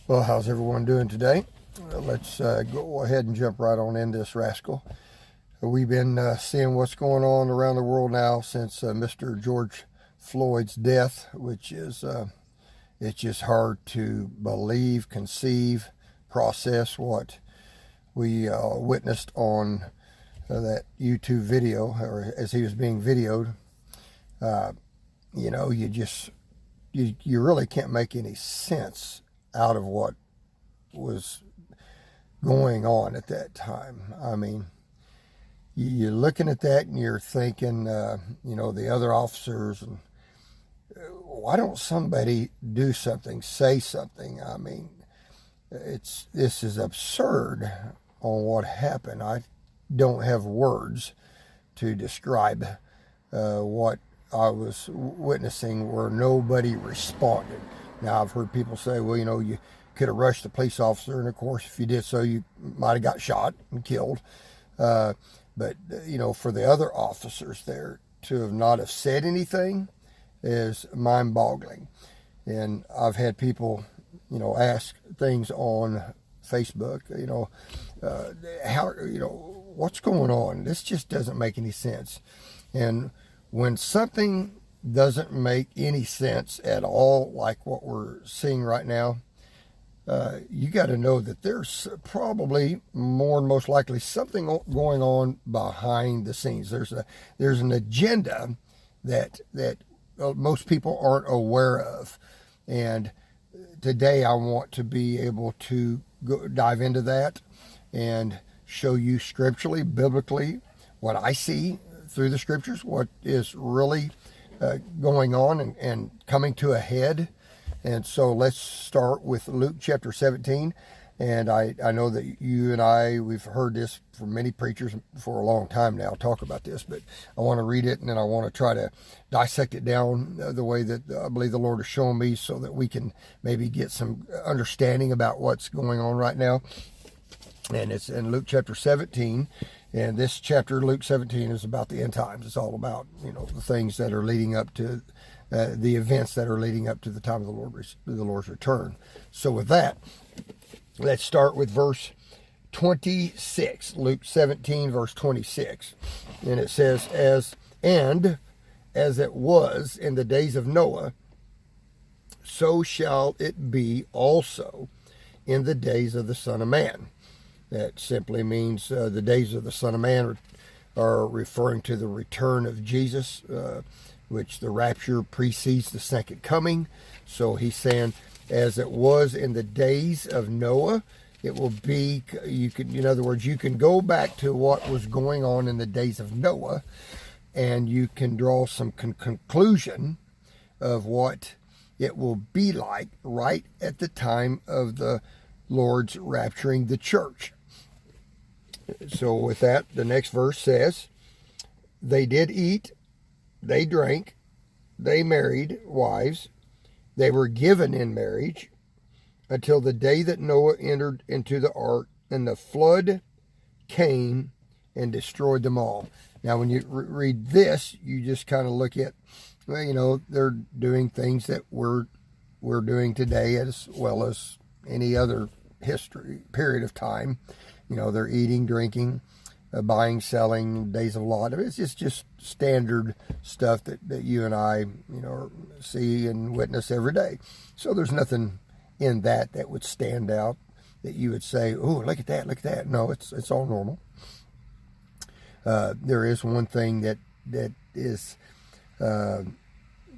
Well, how's everyone doing today? Let's go ahead and jump right on in this rascal. We've been seeing what's going on around the world now since Mr. George Floyd's death, which is it's just hard to believe, conceive, process what we witnessed on that YouTube video, or as he was being videoed. You really can't make any sense out of what was going on at that time. I mean, you're looking at that and you're thinking, the other officers, and why don't somebody do something, say something? I mean, this is absurd on what happened. I don't have words to describe what I was witnessing where nobody responded. Now, I've heard people say, well, you could have rushed the police officer, and of course, if you did so, you might have got shot and killed. But for the other officers there to have not have said anything is mind-boggling. And I've had people, ask things on Facebook, what's going on? This just doesn't make any sense. And when something doesn't make any sense at all, like what we're seeing right now, you got to know that there's probably more and most likely something going on behind the scenes. There's an agenda that most people aren't aware of, and today I want to be able to dive into that and show you scripturally, biblically, what I see through the scriptures, what is really going on and coming to a head. And so let's start with Luke chapter 17. And I know that you and we've heard this from many preachers for a long time now talk about this, but I want to read it and then I want to try to dissect it down the way that I believe the Lord has shown me, so that we can maybe get some understanding about what's going on right now. And it's in Luke chapter 17. And this chapter, Luke 17, is about the end times. It's all about, the things that are leading up to the events that are leading up to the time of the Lord's return. So with that, let's start with verse 26. Luke 17, verse 26. And it says, as it was in the days of Noah, so shall it be also in the days of the Son of Man. That simply means the days of the Son of Man are referring to the return of Jesus, which the rapture precedes the second coming. So he's saying, as it was in the days of Noah, it will be, in other words, you can go back to what was going on in the days of Noah, and you can draw some conclusion of what it will be like right at the time of the Lord's rapturing the church. So with that, the next verse says, they did eat, they drank, they married wives, they were given in marriage until the day that Noah entered into the ark, and the flood came and destroyed them all. Now, when you read this, you just kind of look at, they're doing things that we're doing today, as well as any other period of time. They're eating, drinking, buying, selling, days of Lot. It's just standard stuff that you and I, see and witness every day. So there's nothing in that would stand out that you would say, oh, look at that, look at that. No, it's all normal. There is one thing that is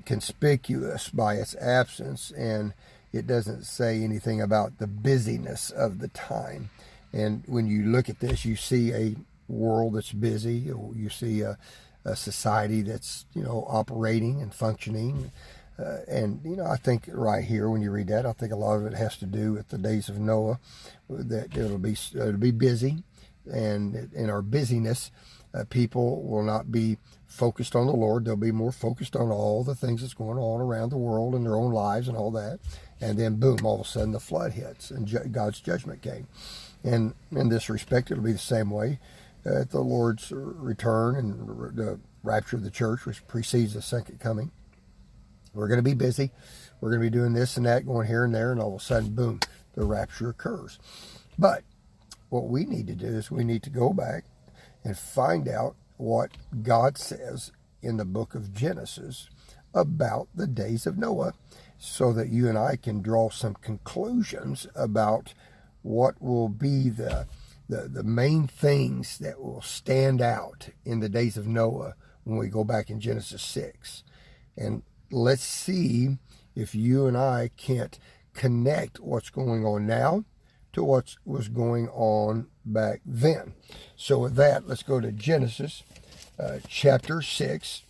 conspicuous by its absence, and it doesn't say anything about the busyness of the time. And when you look at this, you see a world that's busy. You see a society that's, operating and functioning. And I think right here, when you read that, I think a lot of it has to do with the days of Noah, that it'll be busy. And in our busyness, people will not be focused on the Lord. They'll be more focused on all the things that's going on around the world and their own lives and all that. And then, boom, all of a sudden the flood hits and God's judgment came. And in this respect, it'll be the same way at the Lord's return and the rapture of the church, which precedes the second coming. We're going to be busy. We're going to be doing this and that, going here and there, and all of a sudden, boom, the rapture occurs. But what we need to do is we need to go back and find out what God says in the book of Genesis about the days of Noah, so that you and I can draw some conclusions about what will be the main things that will stand out in the days of Noah when we go back in Genesis 6. And let's see if you and I can't connect what's going on now to what was going on back then. So with that, let's go to Genesis chapter 6.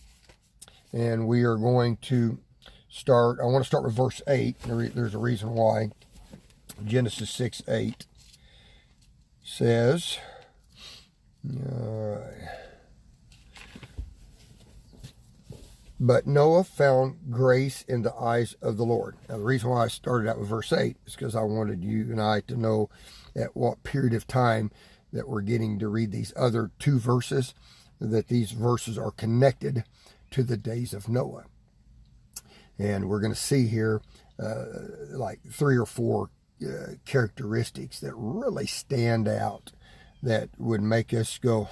And we are going to start, I want to start with verse 8. There's a reason why. Genesis 6:8 says, but Noah found grace in the eyes of the Lord. Now, the reason why I started out with verse 8 is because I wanted you and I to know at what period of time that we're getting to read these other two verses, that these verses are connected to the days of Noah. And we're going to see here like 3 or 4 characteristics that really stand out, that would make us go,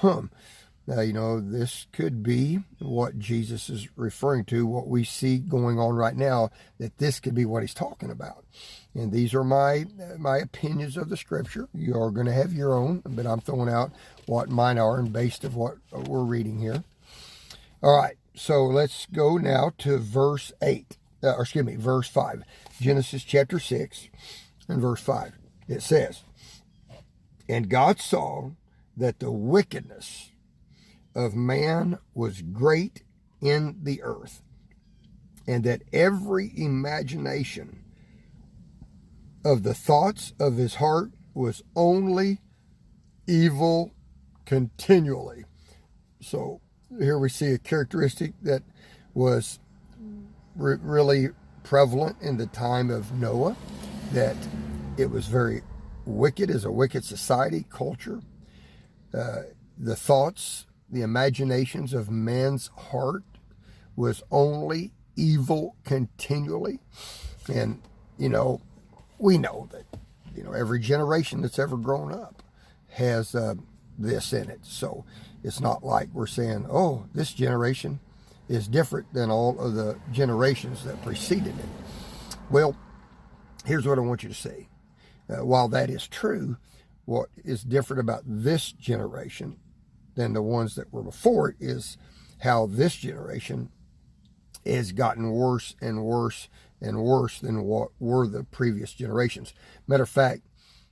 this could be what Jesus is referring to, what we see going on right now, that this could be what he's talking about. And these are my opinions of the scripture. You are going to have your own, but I'm throwing out what mine are and based of what we're reading here. All right, so let's go now to verse 5. Genesis chapter 6 and verse 5. It says, and God saw that the wickedness of man was great in the earth, and that every imagination of the thoughts of his heart was only evil continually. So here we see a characteristic that was really prevalent in the time of Noah, that it was very wicked, as a wicked society, culture. The thoughts, the imaginations of man's heart was only evil continually. And, we know that, every generation that's ever grown up has this in it. So it's not like we're saying, oh, this generation is different than all of the generations that preceded it. Well, here's what I want you to see. While that is true, what is different about this generation than the ones that were before it is how this generation has gotten worse and worse and worse than what were the previous generations. Matter of fact,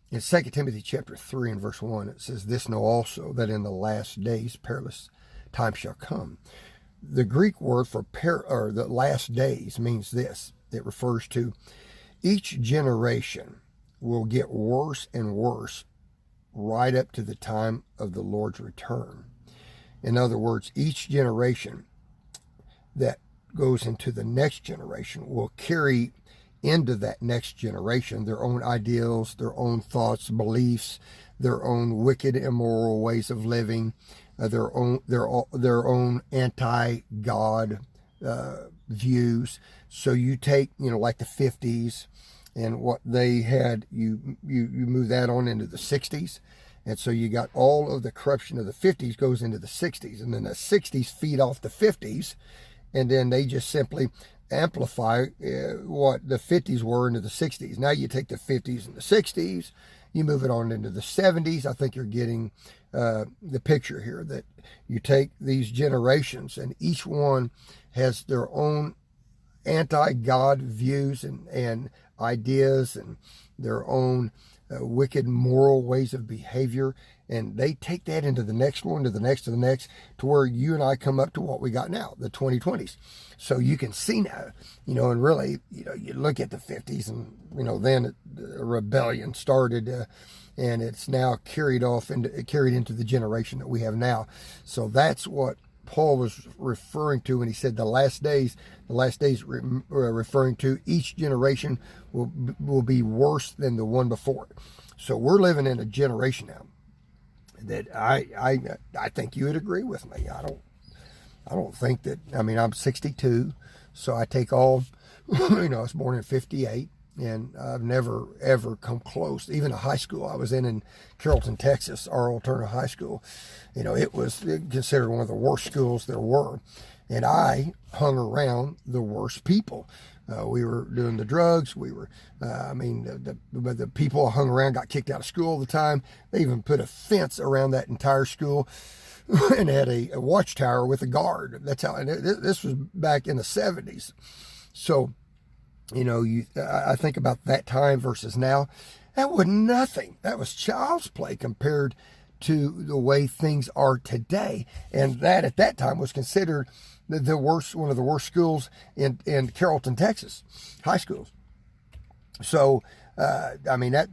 in 2 Timothy chapter 3 and verse 1, it says, this know also, that in the last days perilous times shall come. The Greek word for the last days means this. It refers to each generation will get worse and worse right up to the time of the Lord's return. In other words, each generation that goes into the next generation will carry into that next generation their own ideals, their own thoughts, beliefs, their own wicked, immoral ways of living, their own anti-God views. So you take, like the 50s and what they had, you move that on into the 60s. And so you got all of the corruption of the 50s goes into the 60s. And then the 60s feed off the 50s. And then they just simply amplify what the 50s were into the 60s. Now you take the 50s and the 60s, you move it on into the 70s. I think you're getting the picture here, that you take these generations and each one has their own anti-God views and ideas and their own wicked moral ways of behavior, and they take that into the next one, to the next, to the next, to where you and I come up to what we got now, the 2020s. So you can see now, and really, you look at the 50s and, then the rebellion started, and it's now carried into the generation that we have now. So that's what Paul was referring to when he said the last days referring to each generation will be worse than the one before it. So we're living in a generation now that I think you would agree with me. I don't think that, I'm 62, so I take all, I was born in 58. And I've never, ever come close. Even a high school I was in Carrollton, Texas, R.L. Turner High School, it was considered one of the worst schools there were. And I hung around the worst people. We were doing the drugs. We were, the people I hung around got kicked out of school all the time. They even put a fence around that entire school and had a watchtower with a guard. That's how, and this was back in the 70s. So, I think about that time versus now. That was nothing. That was child's play compared to the way things are today. And that at that time was considered the worst, one of the worst schools in Carrollton, Texas, high schools. So, that's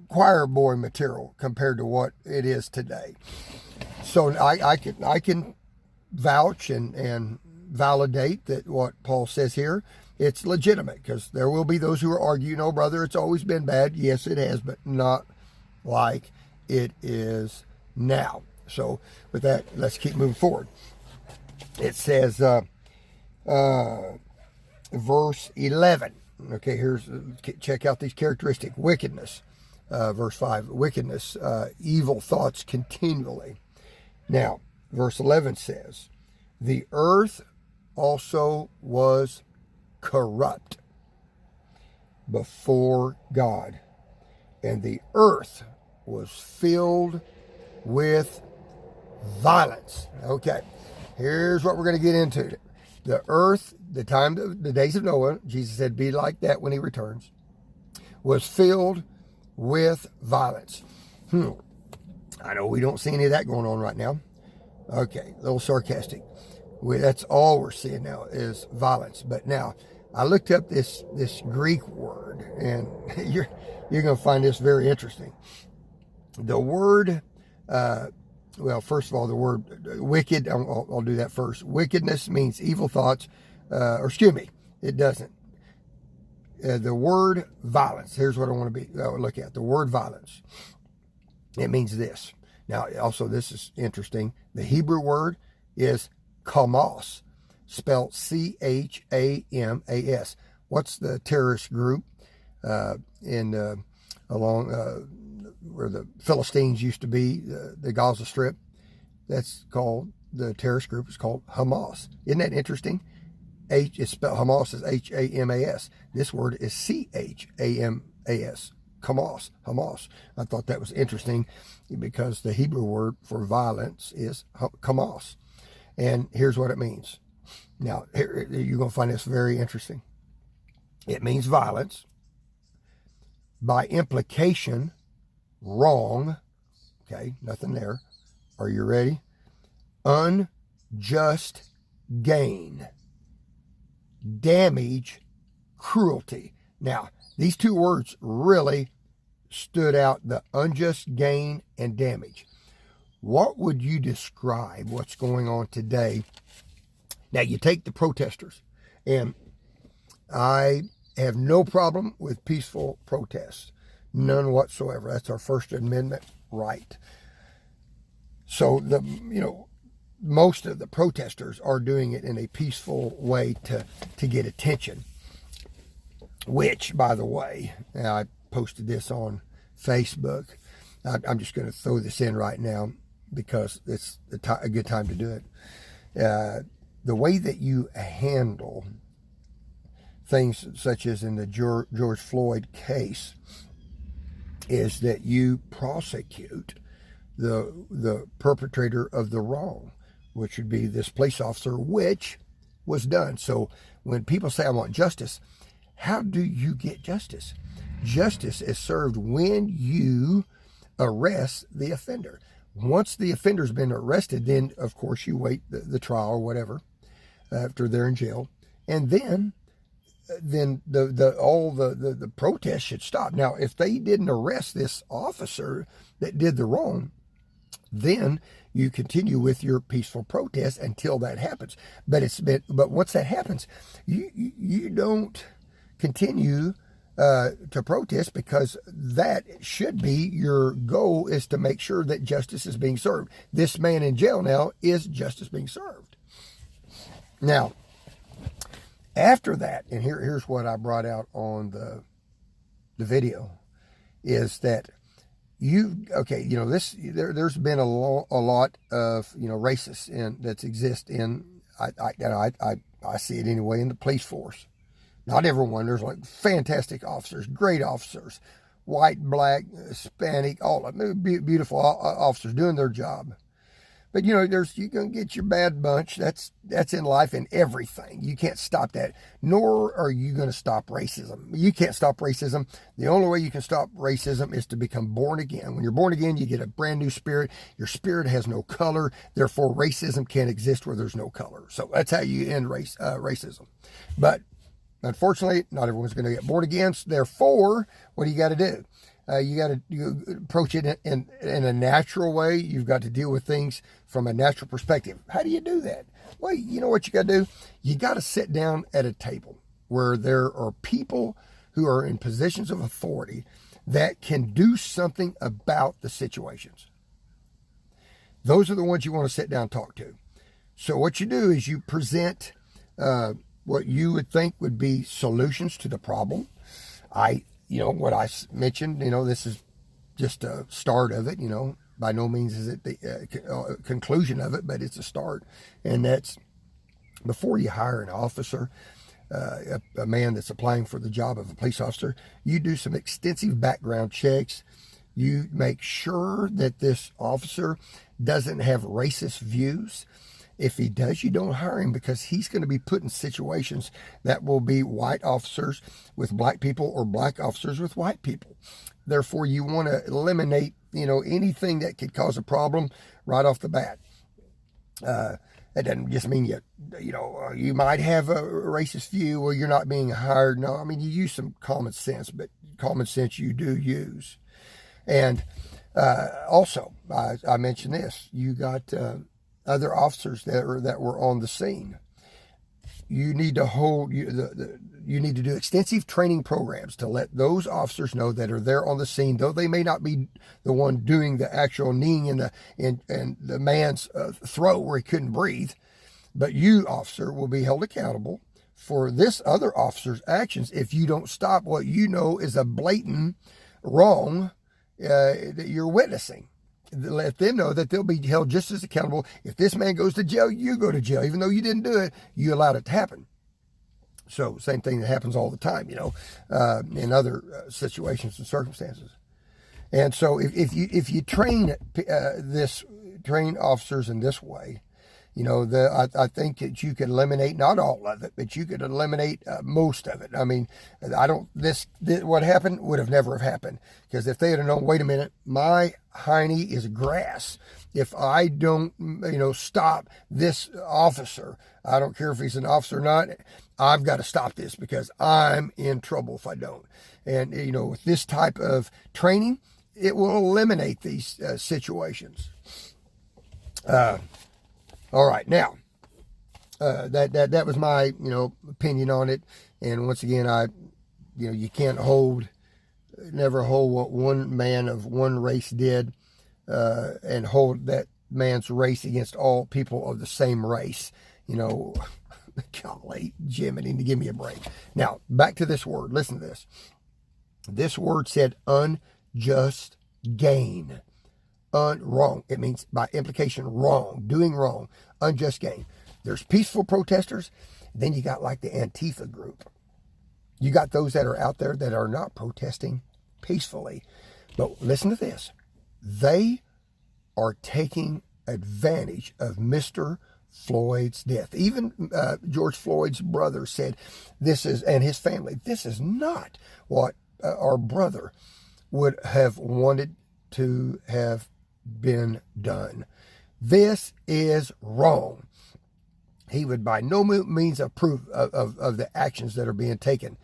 choir boy material compared to what it is today. So I can vouch and validate that what Paul says here, it's legitimate, because there will be those who will argue, no, brother, it's always been bad. Yes, it has, but not like it is now. So with that, let's keep moving forward. It says, verse 11. Okay, check out these characteristics. Wickedness, verse 5. Wickedness, evil thoughts continually. Now, verse 11 says, the earth also was corrupt before God, and the earth was filled with violence. Okay, here's what we're going to get into. The earth, the days of Noah, Jesus said, be like that when he returns, was filled with violence. I know we don't see any of that going on right now. Okay, a little sarcastic. That's all we're seeing now is violence. But now, I looked up this Greek word, and you're going to find this very interesting. The word, first of all, the word wicked, I'll do that first. Wickedness means evil thoughts, it doesn't. The word violence, here's what I want to look at. The word violence, it means this. Now, also, this is interesting. The Hebrew word is Hamas, spelled C-H-A-M-A-S. What's the terrorist group along where the Philistines used to be, the Gaza Strip? That's called, the terrorist group is called Hamas. Isn't that interesting? It's spelled, Hamas is H-A-M-A-S. This word is C-H-A-M-A-S. Hamas. I thought that was interesting because the Hebrew word for violence is Hamas. And here's what it means. Now, you're going to find this very interesting. It means violence. By implication, wrong. Okay, nothing there. Are you ready? Unjust gain. Damage, cruelty. Now, these two words really stood out, the unjust gain and damage. What would you describe what's going on today? Now, you take the protesters, and I have no problem with peaceful protests. None whatsoever. That's our First Amendment right. So, most of the protesters are doing it in a peaceful way to get attention. Which, by the way, I posted this on Facebook. I'm just going to throw this in right now because it's a good time to do it. The way that you handle things such as in the George Floyd case is that you prosecute the perpetrator of the wrong, which would be this police officer, which was done. So when people say, I want justice, how do you get justice? Justice is served when you arrest the offender. Once the offender's been arrested, then of course you wait the trial or whatever after they're in jail, and then the protest should stop. Now, if they didn't arrest this officer that did the wrong, then you continue with your peaceful protest until that happens. But once that happens, you don't continue to protest, because that should be your goal, is to make sure that justice is being served. This man in jail now, is justice being served? Now, After that, and here's what I brought out on the video, is that there's been a lot of, racists that exist in, I see it anyway, in the police force. Not everyone. There's like fantastic officers, great officers, white, black, Hispanic, all of them, beautiful officers doing their job. But you're going to get your bad bunch. That's in life and everything. You can't stop that. Nor are you going to stop racism. You can't stop racism. The only way you can stop racism is to become born again. When you're born again, you get a brand new spirit. Your spirit has no color. Therefore, racism can't exist where there's no color. So that's how you end racism. But unfortunately, not everyone's going to get born again. So therefore, what do you got to do? You got to approach it in a natural way. You've got to deal with things from a natural perspective. How do you do that? Well, you know what you got to do? You got to sit down at a table where there are people who are in positions of authority that can do something about the situations. Those are the ones you want to sit down and talk to. So what you do is you present what you would think would be solutions to the problem. What I mentioned, this is just a start of it, by no means is it the conclusion of it, but it's a start. And that's before you hire an officer, a man that's applying for the job of a police officer, you do some extensive background checks. You make sure that this officer doesn't have racist views. If he does, you don't hire him, because he's going to be put in situations that will be white officers with black people or black officers with white people. Therefore, you want to eliminate, anything that could cause a problem right off the bat. That doesn't just mean you might have a racist view or you're not being hired. No, I mean, you use some common sense, but common sense you do use. And also, I mentioned this, you got other officers that were on the scene. You need to you need to do extensive training programs to let those officers know that are there on the scene, though they may not be the one doing the actual kneeing in the man's throat where he couldn't breathe, but you, officer, will be held accountable for this other officer's actions if you don't stop what you know is a blatant wrong that you're witnessing. Let them know that they'll be held just as accountable. If this man goes to jail, you go to jail. Even though you didn't do it, you allowed it to happen. So same thing that happens all the time, in other situations and circumstances. And so if you train officers in this way, I think that you could eliminate, not all of it, but you could eliminate most of it. I mean, what happened would have never have happened, because if they had known, wait a minute, my hiney is grass. If I don't, stop this officer, I don't care if he's an officer or not, I've got to stop this because I'm in trouble if I don't. And, with this type of training, it will eliminate these situations. All right, now that was my opinion on it, and once again, you can't never hold what one man of one race did, and hold that man's race against all people of the same race. Golly, Jiminy, to give me a break. Now back to this word. Listen to this. This word said unjust gain. Wrong. It means by implication wrong, doing wrong, unjust gain. There's peaceful protesters. Then you got like the Antifa group. You got those that are out there that are not protesting peacefully. But listen to this. They are taking advantage of Mr. Floyd's death. Even George Floyd's brother said and his family, this is not what our brother would have wanted to have been done. This is wrong. He would by no means approve of the actions that are being taken.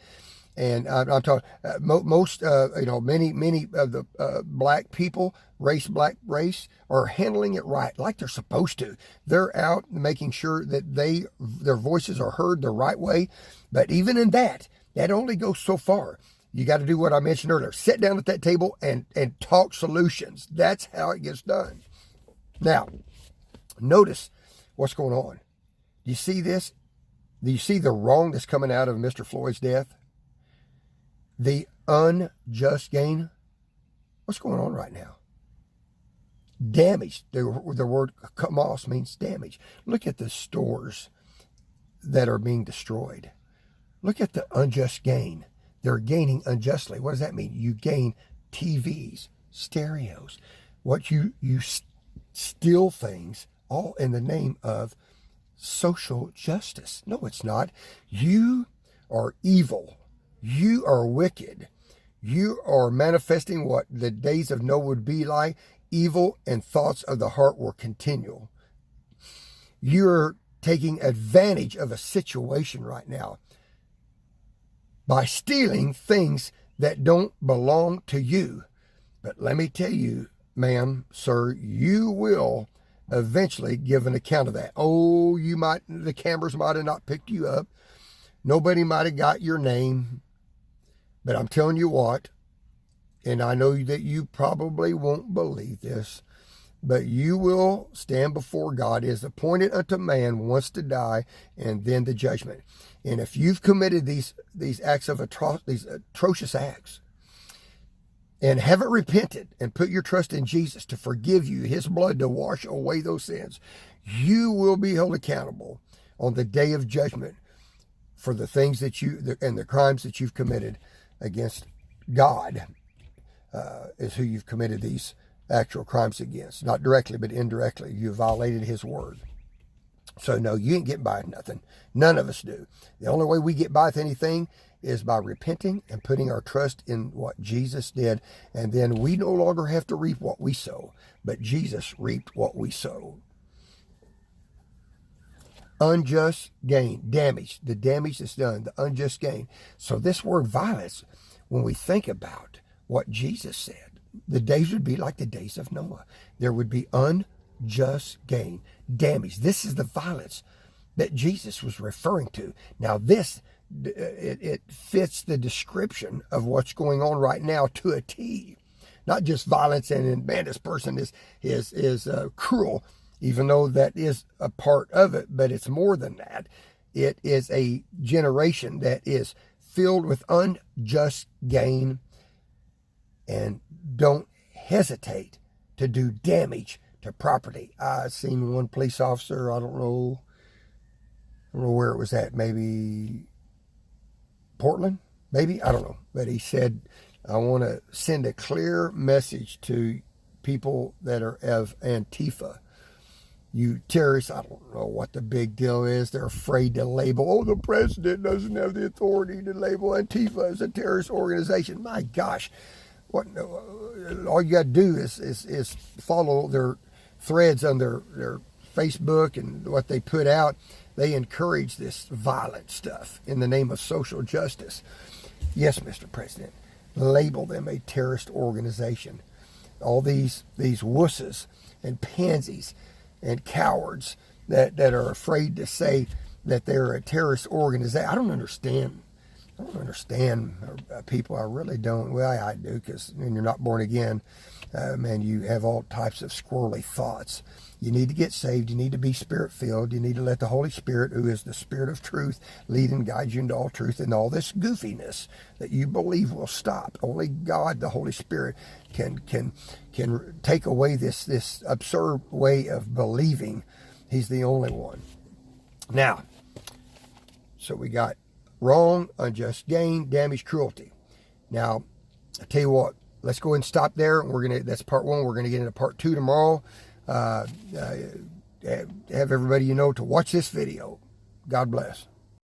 And I'm talking most, many of the black people, black race, are handling it right, like they're supposed to. They're out making sure that their voices are heard the right way. But even in that only goes so far. You got to do what I mentioned earlier. Sit down at that table and talk solutions. That's how it gets done. Now, notice what's going on. You see this? Do you see the wrong that's coming out of Mr. Floyd's death? The unjust gain. What's going on right now? Damage. The word kamas means damage. Look at the stores that are being destroyed. Look at the unjust gain. They're gaining unjustly. What does that mean? You gain TVs, stereos. What you steal things, all in the name of social justice. No, it's not. You are evil. You are wicked. You are manifesting what the days of Noah would be like. Evil and thoughts of the heart were continual. You're taking advantage of a situation right now by stealing things that don't belong to you. But let me tell you, ma'am, sir, you will eventually give an account of that. Oh, the cameras might have not picked you up. Nobody might have got your name. But I'm telling you what, and I know that you probably won't believe this, but you will stand before God. It is appointed unto man once to die, and then the judgment. And if you've committed these acts of these atrocious acts, and haven't repented and put your trust in Jesus to forgive you, his blood to wash away those sins, you will be held accountable on the day of judgment for the things that and the crimes that you've committed against God. Is who you've committed these actual crimes against. Not directly, but indirectly. You violated his word. So no, you ain't getting by with nothing. None of us do. The only way we get by with anything is by repenting and putting our trust in what Jesus did. And then we no longer have to reap what we sow, but Jesus reaped what we sow. Unjust gain, damage, the damage that's done, the unjust gain. So this word violence, when we think about what Jesus said, the days would be like the days of Noah. There would be unjust gain, damage. This is the violence that Jesus was referring to. Now this, it fits the description of what's going on right now to a T. Not just violence and man, this person is cruel, even though that is a part of it, but it's more than that. It is a generation that is filled with unjust gain and don't hesitate to do damage to property. I seen one police officer, I don't know where it was at, maybe Portland, maybe, I don't know. But he said, I want to send a clear message to people that are of Antifa. You terrorists, I don't know what the big deal is. They're afraid to label, oh, the president doesn't have the authority to label Antifa as a terrorist organization. My gosh. What all you got to do is follow their threads on their Facebook and what they put out. They encourage this violent stuff in the name of social justice. Yes, Mr. President, label them a terrorist organization. All these wusses and pansies and cowards that are afraid to say that they're a terrorist organization. I don't understand people. I really don't. Well, I do, because when you're not born again, man, you have all types of squirrely thoughts. You need to get saved. You need to be spirit-filled. You need to let the Holy Spirit, who is the Spirit of truth, lead and guide you into all truth. And all this goofiness that you believe will stop. Only God, the Holy Spirit, can take away this absurd way of believing. He's the only one. Now, so we got wrong, unjust gain, damage, cruelty. Now, I tell you what, let's go ahead and stop there. That's part one. We're gonna get into part two tomorrow. Have everybody to watch this video. God bless.